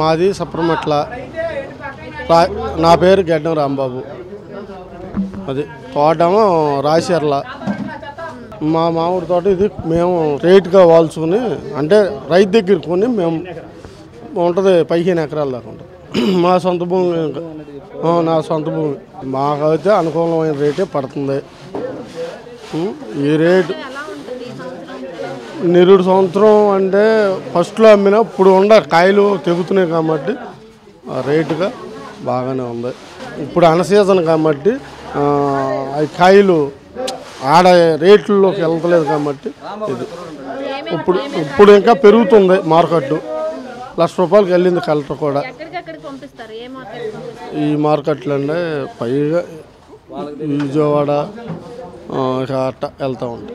మాది సప్రమట్ల. నా పేరు గెడ్డం రాంబాబు. అది తోటేమో రాశర్ల. మా మామిడి తోట ఇది మేము రేట్గా వాల్చుకుని, అంటే రైతు దగ్గర కొని మేము ఉంటుంది 15 ఎకరాల దాకా ఉంటుంది. మా సొంత భూమి, నా సొంత భూమి. మాకైతే అనుకూలమైన రేటే పడుతుంది. ఈ రేటు నిరుడు సంవత్సరం అంటే ఫస్ట్లో అమ్మినా ఇప్పుడు కాయలు తెగుతున్నాయి కాబట్టి రేటుగా బాగానే ఉంది. ఇప్పుడు అన్ సీజన్ కాబట్టి కాయలు ఆడ రేట్లలోకి వెళ్తలేదు కాబట్టి ఇది ఇప్పుడు ఇంకా పెరుగుతుంది మార్కెట్. ₹1,00,000 వెళ్ళింది కలెక్టర్ కూడా. ఈ మార్కెట్లో అంటే పైగా విజయవాడ అట్ట వెళ్తూ ఉంటాం.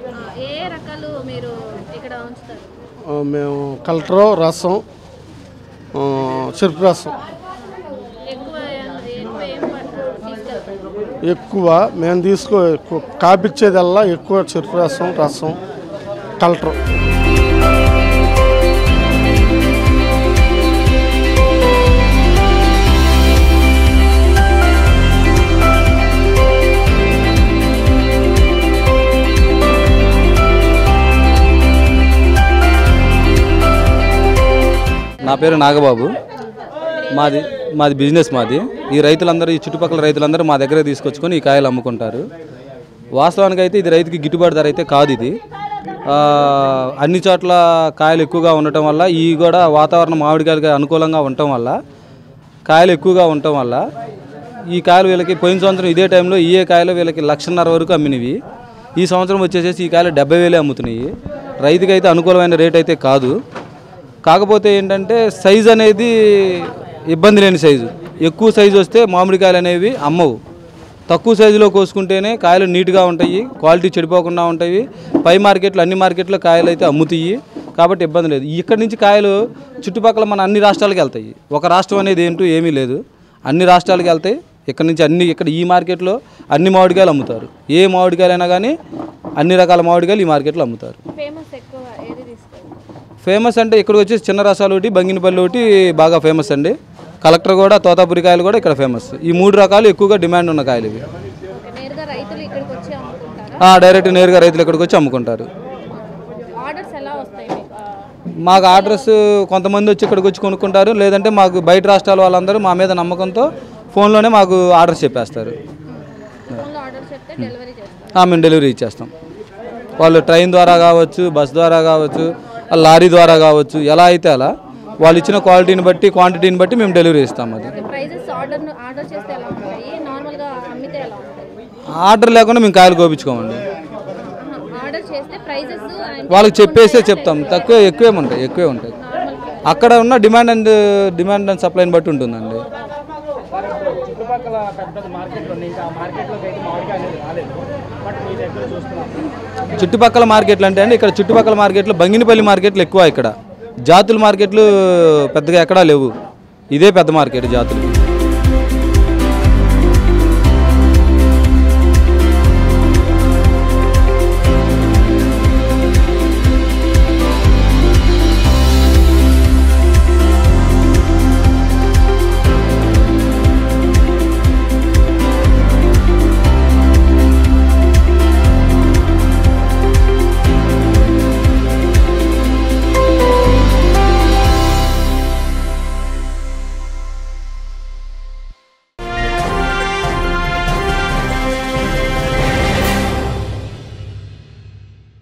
మేము కలెక్టర్ రసం, చెరుకు రసం ఎక్కువ మేము కాపిచ్చేదల్లా ఎక్కువ చెరుకు రసం కలెక్టర్. నా పేరు నాగబాబు. మాది బిజినెస్. ఈ రైతులందరూ, ఈ చుట్టుపక్కల రైతులందరూ మా దగ్గర తీసుకొచ్చుకొని ఈ కాయలు అమ్ముకుంటారు. వాస్తవానికి అయితే ఇది రైతుకి గిట్టుబాటు ధర అయితే కాదు. ఇది అన్ని చోట్ల కాయలు ఎక్కువగా ఉండటం వల్ల, ఈ కూడా వాతావరణం మామిడికాయలకి అనుకూలంగా ఉండటం వల్ల, కాయలు ఎక్కువగా ఉండటం వల్ల ఈ కాయలు వీళ్ళకి పోయిన సంవత్సరం ఇదే టైంలో ఈ కాయలు వీళ్ళకి 1,50,000 వరకు అమ్మినవి. ఈ సంవత్సరం వచ్చేసేసి ఈ కాయలు 70,000 అమ్ముతున్నాయి. రైతుకి అయితే అనుకూలమైన రేట్ అయితే కాదు. కాకపోతే ఏంటంటే సైజు అనేది ఇబ్బంది లేని సైజు. ఎక్కువ సైజు వస్తే మామిడికాయలు అనేవి అమ్మవు. తక్కువ సైజులో కోసుకుంటేనే కాయలు నీట్గా ఉంటాయి, క్వాలిటీ చెడిపోకుండా ఉంటాయి. పై మార్కెట్లో, అన్ని మార్కెట్లో కాయలు అయితే అమ్ముతాయి కాబట్టి ఇబ్బంది లేదు. ఇక్కడి నుంచి కాయలు చుట్టుపక్కల మన అన్ని రాష్ట్రాలకు వెళ్తాయి. ఒక రాష్ట్రం అనేది ఏమీ లేదు, అన్ని రాష్ట్రాలకు వెళ్తాయి. ఇక్కడ నుంచి ఇక్కడ ఈ మార్కెట్లో అన్ని మామిడికాయలు అమ్ముతారు. ఏ మామిడికాయలైనా కానీ అన్ని రకాల మామిడికాయలు ఈ మార్కెట్లో అమ్ముతారు. ఫేమస్ అంటే ఇక్కడికి వచ్చేసి చిన్న రసాలు ఒకటి, బంగినపల్లి ఒకటి బాగా ఫేమస్ అండి. కలెక్టర్ కూడా, తోతాపురి కాయలు కూడా ఇక్కడ ఫేమస్. ఈ 3 రకాలు ఎక్కువగా డిమాండ్ ఉన్న కాయలు ఇవి. డైరెక్ట్ నేరుగా రైతులు ఇక్కడికి వచ్చి అమ్ముకుంటారు. మాకు ఆర్డర్స్ కొంతమంది వచ్చి ఇక్కడికి వచ్చి కొనుక్కుంటారు. లేదంటే మాకు బయట రాష్ట్రాల వాళ్ళందరూ మా మీద నమ్మకంతో ఫోన్లోనే మాకు ఆర్డర్స్ చెప్పేస్తారు. మేము డెలివరీ ఇచ్చేస్తాం. వాళ్ళు ట్రైన్ ద్వారా కావచ్చు, బస్ ద్వారా కావచ్చు, లారీ ద్వారా కావచ్చు, ఎలా అయితే అలా వాళ్ళు ఇచ్చిన క్వాలిటీని బట్టి, క్వాంటిటీని బట్టి మేము డెలివరీ ఇస్తాం. అది ఆర్డర్ లేకుండా మేము కాయలు కోపించుకోమండి. వాళ్ళకి చెప్పేస్తే చెప్తాం. ఎక్కువే ఉంటాయి. అక్కడ ఉన్న డిమాండ్ అండ్ సప్లైని బట్టి ఉంటుందండి. చుట్టుపక్కల మార్కెట్లు అంటే అండి, ఇక్కడ చుట్టుపక్కల మార్కెట్లు బంగినపల్లి మార్కెట్లు ఎక్కువ. ఇక్కడ జాతుల మార్కెట్లు పెద్దగా ఎక్కడా లేవు. ఇదే పెద్ద మార్కెట్ జాతులు.